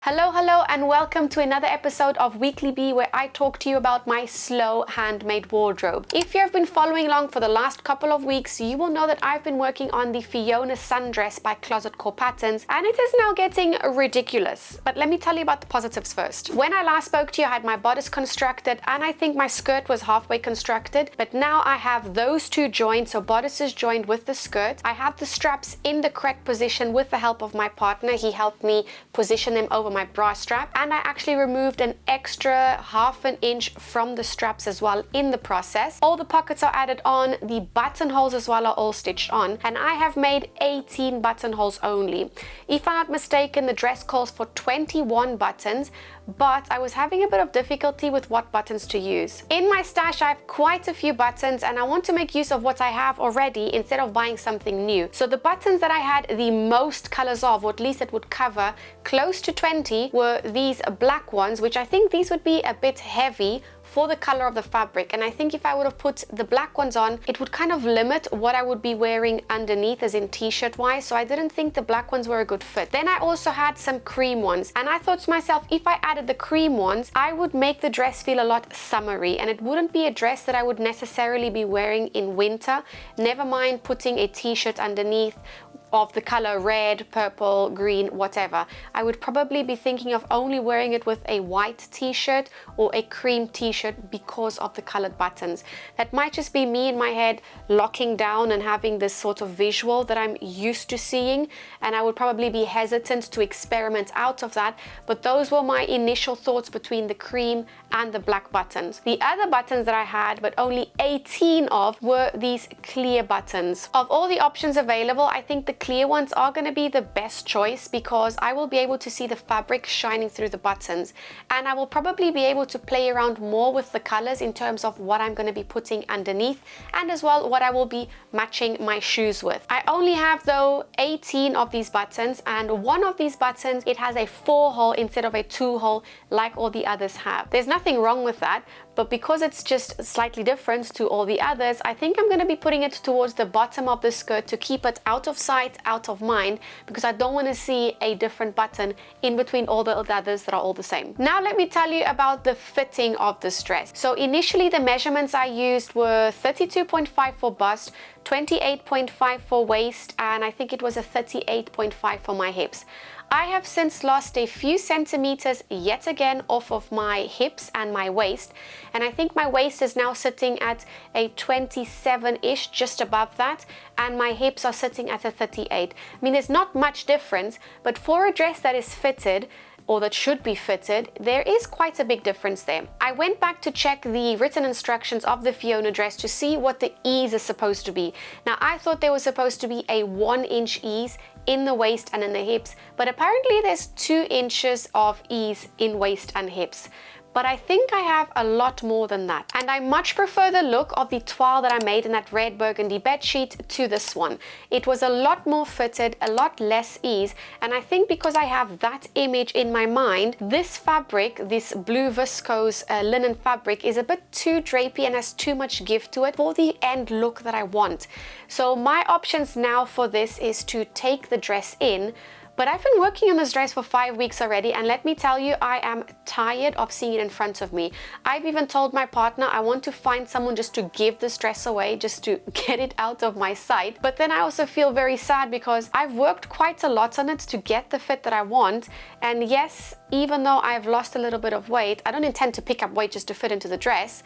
Hello and welcome to another episode of Weekly Bee, where I talk to you about my slow handmade wardrobe. If you have been following along for the last couple of weeks, you will know that I've been working on the Fiona Sundress by Closet Core Patterns, and it is now getting ridiculous. But let me tell you about the positives first. When I last spoke to you, I had my bodice constructed and I think my skirt was halfway constructed, but now I have those two joined, so bodice is joined with the skirt. I have the straps in the correct position with the help of my partner. He helped me position them over my bra strap, and I actually removed an extra half an inch from the straps as well in the process. All the pockets are added on, the buttonholes as well are all stitched on, and I have made 18 buttonholes only. If I'm not mistaken, the dress calls for 21 buttons, but I was having a bit of difficulty with what buttons to use. In my stash I have quite a few buttons and I want to make use of what I have already instead of buying something new. So the buttons that I had the most colors of, or at least it would cover close to 20, were these black ones, which I think these would be a bit heavy for the color of the fabric, and I think if I would have put the black ones on, it would kind of limit what I would be wearing underneath, as in t-shirt wise, so I didn't think the black ones were a good fit. Then I also had some cream ones, and I thought to myself, if I added the cream ones, I would make the dress feel a lot summery, and it wouldn't be a dress that I would necessarily be wearing in winter, never mind putting a t-shirt underneath of the color red, purple, green, whatever. I would probably be thinking of only wearing it with a white t-shirt or a cream t-shirt because of the colored buttons. That might just be me in my head locking down and having this sort of visual that I'm used to seeing, and I would probably be hesitant to experiment out of that, but those were my initial thoughts between the cream and the black buttons. The other buttons that I had, but only 18 of, were these clear buttons. Of all the options available, I think the clear ones are going to be the best choice because I will be able to see the fabric shining through the buttons, and I will probably be able to play around more with the colors in terms of what I'm going to be putting underneath, and as well what I will be matching my shoes with. I only have though 18 of these buttons, and one of these buttons, it has a 4-hole instead of a 2-hole like all the others have. There's nothing wrong with that, but because it's just slightly different to all the others, I think I'm going to be putting it towards the bottom of the skirt to keep it out of sight, out of mind, because I don't want to see a different button in between all the others that are all the same. Now let me tell you about the fitting of this dress. So initially the measurements I used were 32.5 for bust, 28.5 for waist, and I think it was a 38.5 for my hips. I have since lost a few centimeters yet again off of my hips and my waist, and I think my waist is now sitting at a 27-ish, just above that, and my hips are sitting at a 38. I mean, there's not much difference, but for a dress that is fitted, or that should be fitted, there is quite a big difference there. I went back to check the written instructions of the Fiona dress to see what the ease is supposed to be. Now, I thought there was supposed to be a 1-inch ease in the waist and in the hips, but apparently there's 2 inches of ease in waist and hips. But I think I have a lot more than that. And I much prefer the look of the toile that I made in that red burgundy bedsheet to this one. It was a lot more fitted, a lot less ease, and I think because I have that image in my mind, this fabric, this blue viscose linen fabric, is a bit too drapey and has too much give to it for the end look that I want. So my options now for this is to take the dress in. But I've been working on this dress for 5 weeks already, and let me tell you, I am tired of seeing it in front of me. I've even told my partner I want to find someone just to give this dress away, just to get it out of my sight. But then I also feel very sad because I've worked quite a lot on it to get the fit that I want. And yes, even though I've lost a little bit of weight, I don't intend to pick up weight just to fit into the dress.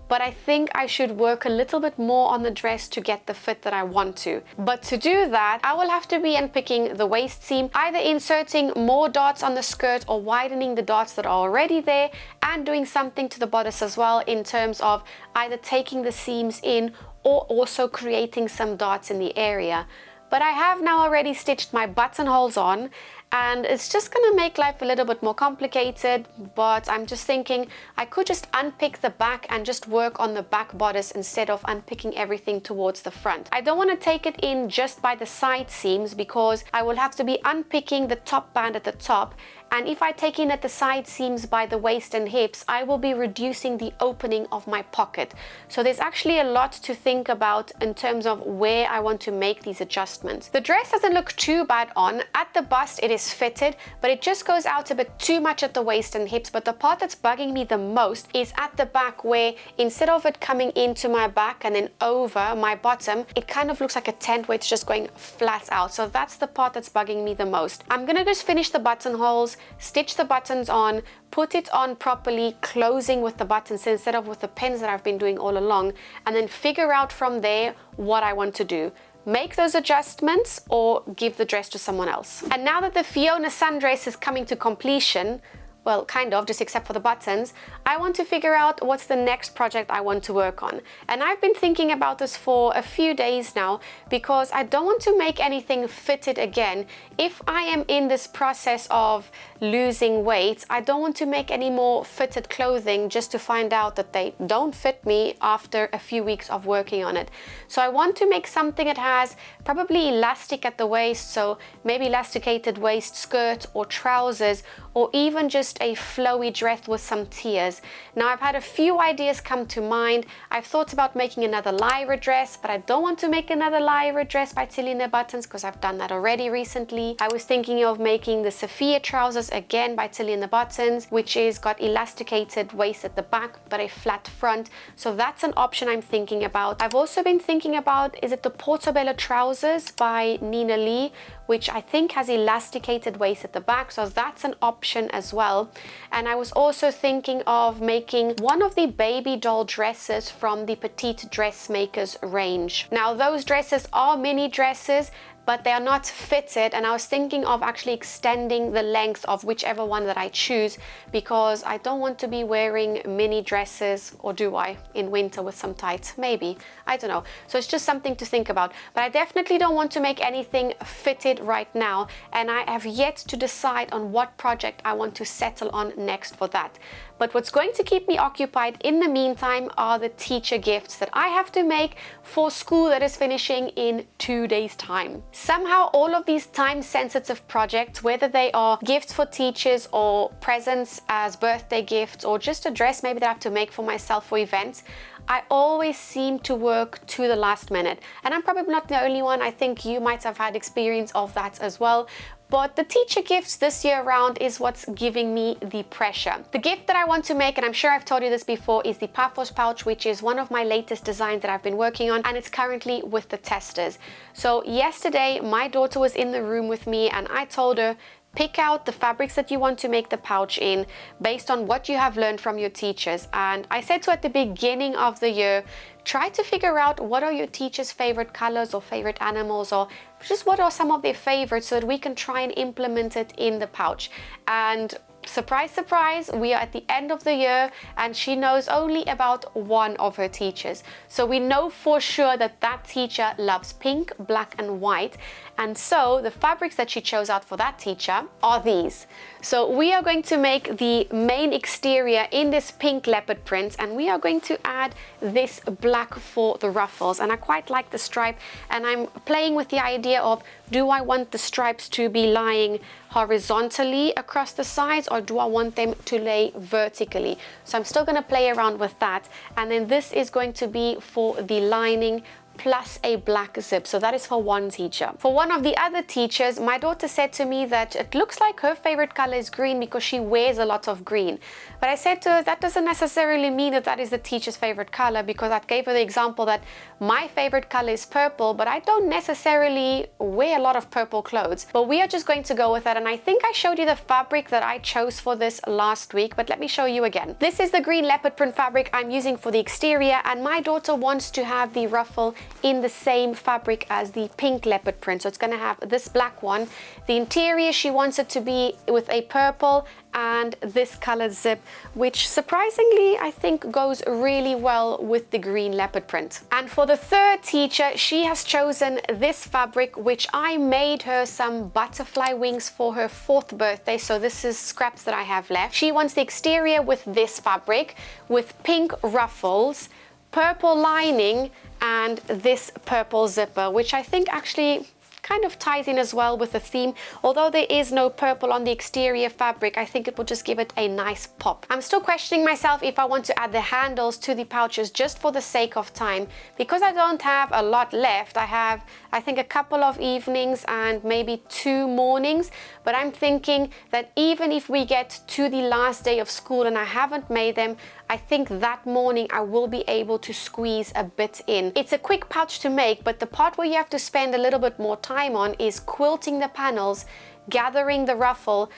But I think I should work a little bit more on the dress to get the fit that I want to. But to do that, I will have to be unpicking the waist seam, either inserting more dots on the skirt or widening the dots that are already there, and doing something to the bodice as well in terms of either taking the seams in or also creating some dots in the area. But I have now already stitched my buttonholes on, and it's just gonna make life a little bit more complicated, but I'm just thinking I could just unpick the back and just work on the back bodice instead of unpicking everything towards the front. I don't want to take it in just by the side seams because I will have to be unpicking the top band at the top And if I take in at the side seams by the waist and hips, I will be reducing the opening of my pocket. So there's actually a lot to think about in terms of where I want to make these adjustments. The dress doesn't look too bad on. At the bust it is fitted, but it just goes out a bit too much at the waist and hips. But the part that's bugging me the most is at the back, where instead of it coming into my back and then over my bottom, it kind of looks like a tent where it's just going flat out. So that's the part that's bugging me the most. I'm gonna just finish the buttonholes, stitch the buttons on, put it on properly, closing with the buttons instead of with the pins that I've been doing all along, and then figure out from there what I want to do. Make those adjustments or give the dress to someone else. And now that the Fiona Sundress is coming to completion, well, kind of, just except for the buttons, I want to figure out what's the next project I want to work on. And I've been thinking about this for a few days now, because I don't want to make anything fitted again. If I am in this process of losing weight, I don't want to make any more fitted clothing just to find out that they don't fit me after a few weeks of working on it. So I want to make something that has probably elastic at the waist, so maybe elasticated waist skirt or trousers, or even just a flowy dress with some tiers. Now I've had a few ideas come to mind. I've thought about making another Lyra dress, but I don't want to make another Lyra dress by Tilly and the Buttons because I've done that already recently. I was thinking of making the Sophia trousers again by Tilly and the Buttons, which is got elasticated waist at the back but a flat front. So that's an option I'm thinking about. I've also been thinking about, is it the Portobello trousers by Nina Lee, which I think has elasticated waist at the back, so that's an option as well. And I was also thinking of making one of the baby doll dresses from the Petite Dressmakers range. Now those dresses are mini dresses, but they are not fitted, and I was thinking of actually extending the length of whichever one that I choose, because I don't want to be wearing mini dresses, or do I, in winter with some tights? Maybe, I don't know. So it's just something to think about, but I definitely don't want to make anything fitted right now, and I have yet to decide on what project I want to settle on next for that. But what's going to keep me occupied in the meantime are the teacher gifts that I have to make for school that is finishing in 2 days' time. Somehow all of these time-sensitive projects, whether they are gifts for teachers or presents as birthday gifts or just a dress maybe that I have to make for myself for events, I always seem to work to the last minute. And I'm probably not the only one. I think you might have had experience of that as well. But the teacher gifts this year around is what's giving me the pressure. The gift that I want to make, and I'm sure I've told you this before, is the Paphos Pouch, which is one of my latest designs that I've been working on, and it's currently with the testers. So yesterday, my daughter was in the room with me and I told her, pick out the fabrics that you want to make the pouch in based on what you have learned from your teachers. And I said to her at the beginning of the year, try to figure out what are your teachers' favorite colors or favorite animals, or just what are some of their favorites, so that we can try and implement it in the pouch. And surprise, surprise, we are at the end of the year and she knows only about one of her teachers. So we know for sure that that teacher loves pink, black and white. And so the fabrics that she chose out for that teacher are these. So we are going to make the main exterior in this pink leopard print, and we are going to add this black for the ruffles. And I quite like the stripe, and I'm playing with the idea of, do I want the stripes to be lying horizontally across the sides, or do I want them to lay vertically? So I'm still going to play around with that. And then this is going to be for the lining plus a black zip. So that is for one teacher. For one of the other teachers, my daughter said to me that it looks like her favorite color is green because she wears a lot of green. But I said to her, that doesn't necessarily mean that that is the teacher's favorite color, because I gave her the example that my favorite color is purple, but I don't necessarily wear a lot of purple clothes. But we are just going to go with that. And I think I showed you the fabric that I chose for this last week, but let me show you again. This is the green leopard print fabric I'm using for the exterior, and my daughter wants to have the ruffle in the same fabric as the pink leopard print. So it's going to have this black one. The interior, she wants it to be with a purple and this colored zip, which surprisingly I think goes really well with the green leopard print. And for the third teacher, she has chosen this fabric, which I made her some butterfly wings for her 4th birthday. So this is scraps that I have left. She wants the exterior with this fabric with pink ruffles, purple lining and this purple zipper, which I think actually kind of ties in as well with the theme. Although there is no purple on the exterior fabric, I think it will just give it a nice pop. I'm still questioning myself if I want to add the handles to the pouches just for the sake of time. Because I don't have a lot left, I have, I think, a couple of evenings and maybe 2 mornings, but I'm thinking that even if we get to the last day of school and I haven't made them, I think that morning I will be able to squeeze a bit in. It's a quick pouch to make, but the part where you have to spend a little bit more time on is quilting the panels, gathering the ruffle,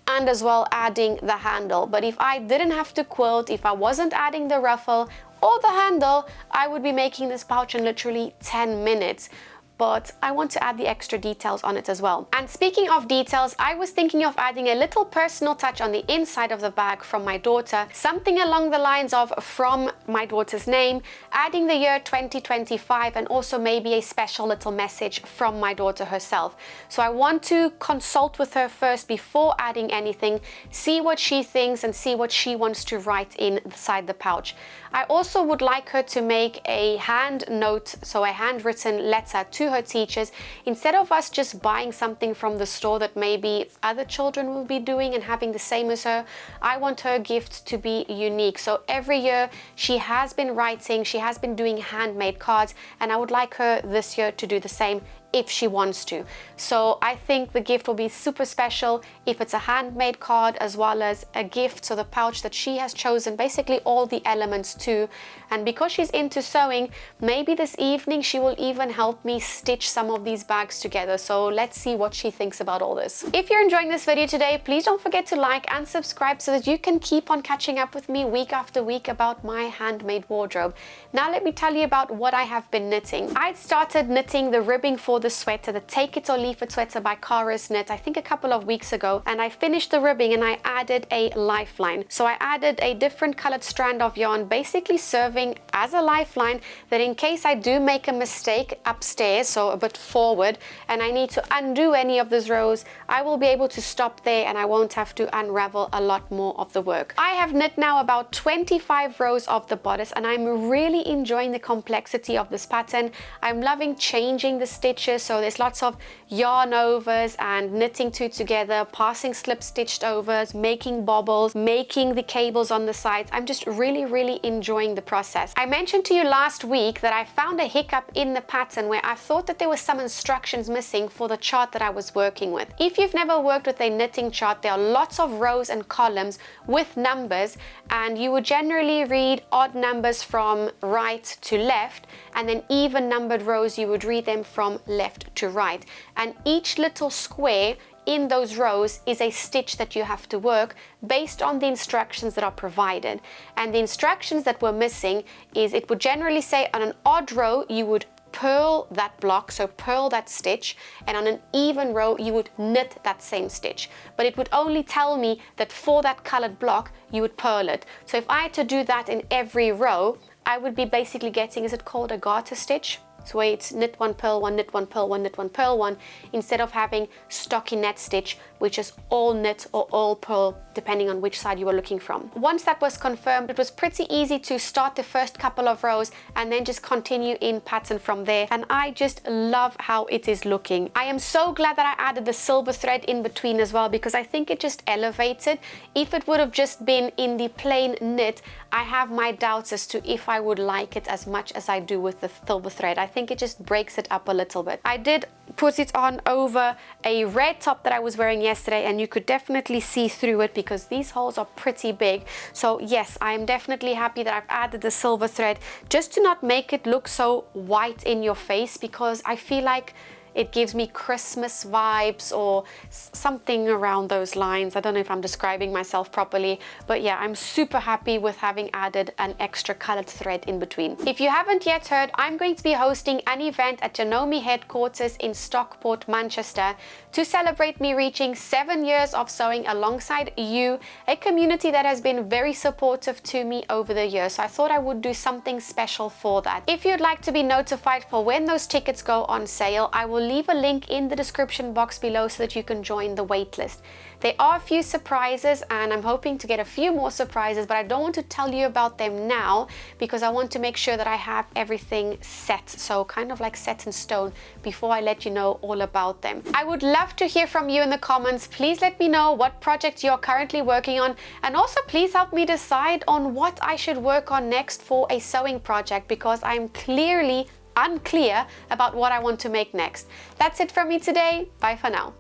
and as well adding the handle. But if I didn't have to quilt, if I wasn't adding the ruffle or the handle, I would be making this pouch in literally 10 minutes. But I want to add the extra details on it as well. And speaking of details, I was thinking of adding a little personal touch on the inside of the bag from my daughter, something along the lines of from my daughter's name, adding the year 2025, and also maybe a special little message from my daughter herself. So I want to consult with her first before adding anything, see what she thinks and see what she wants to write inside the pouch. I also would like her to make a hand note, so a handwritten letter to her teachers, instead of us just buying something from the store that maybe other children will be doing and having the same as her. I want her gift to be unique. So every year she has been writing, she has been doing handmade cards, and I would like her this year to do the same if she wants to. So I think the gift will be super special if it's a handmade card as well as a gift, so the pouch that she has chosen basically all the elements too. And because she's into sewing, maybe this evening she will even help me stitch some of these bags together. So let's see what she thinks about all this. If you're enjoying this video today, please don't forget to like and subscribe so that you can keep on catching up with me week after week about my handmade wardrobe. Now let me tell you about what I have been knitting. I started knitting the ribbing for the sweater, the Take It or Leave It sweater by Cara's Knit, I think a couple of weeks ago, and I finished the ribbing and I added a lifeline. So I added a different colored strand of yarn, basically serving as a lifeline, that in case I do make a mistake upstairs, so a bit forward, and I need to undo any of those rows, I will be able to stop there and I won't have to unravel a lot more of the work. I have knit now about 25 rows of the bodice and I'm really enjoying the complexity of this pattern. I'm loving changing the stitches, so there's lots of yarn overs and knitting two together, passing slip stitched overs, making bobbles, making the cables on the sides. I'm just really enjoying the process. I mentioned to you last week that I found a hiccup in the pattern where I thought that there were some instructions missing for the chart that I was working with. If you've never worked with a knitting chart, there are lots of rows and columns with numbers, and you would generally read odd numbers from right to left, and then even numbered rows you would read them from left to right. And each little square in those rows is a stitch that you have to work based on the instructions that are provided. And the instructions that were missing is, it would generally say on an odd row you would purl that block, so purl that stitch, and on an even row you would knit that same stitch. But it would only tell me that for that colored block you would purl it. So if I had to do that in every row, I would be basically getting, is it called a garter stitch? So where it's knit one, purl one, knit one, purl one, knit one, purl one, instead of having stockinette stitch, which is all knit or all purl, depending on which side you were looking from. Once that was confirmed, it was pretty easy to start the first couple of rows and then just continue in pattern from there. And I just love how it is looking. I am so glad that I added the silver thread in between as well, because I think it just elevates it. If it would have just been in the plain knit, I have my doubts as to if I would like it as much as I do with the silver thread. I think it just breaks it up a little bit. I did put it on over a red top that I was wearing yesterday, and you could definitely see through it because these holes are pretty big. So yes, I am definitely happy that I've added the silver thread, just to not make it look so white in your face, because I feel like it gives me Christmas vibes or something around those lines. I don't know if I'm describing myself properly, but yeah, I'm super happy with having added an extra colored thread in between. If you haven't yet heard, I'm going to be hosting an event at Janome headquarters in Stockport, Manchester, to celebrate me reaching 7 years of sewing alongside you, a community that has been very supportive to me over the years. So I thought I would do something special for that. If you'd like to be notified for when those tickets go on sale, I will will leave a link in the description box below so that you can join the waitlist. There are a few surprises and I'm hoping to get a few more surprises, but I don't want to tell you about them now because I want to make sure that I have everything set, so kind of like set in stone, before I let you know all about them. I would love to hear from you in the comments. Please let me know what project you're currently working on, and also please help me decide on what I should work on next for a sewing project, because I'm clearly unclear about what I want to make next. That's it from me today. Bye for now.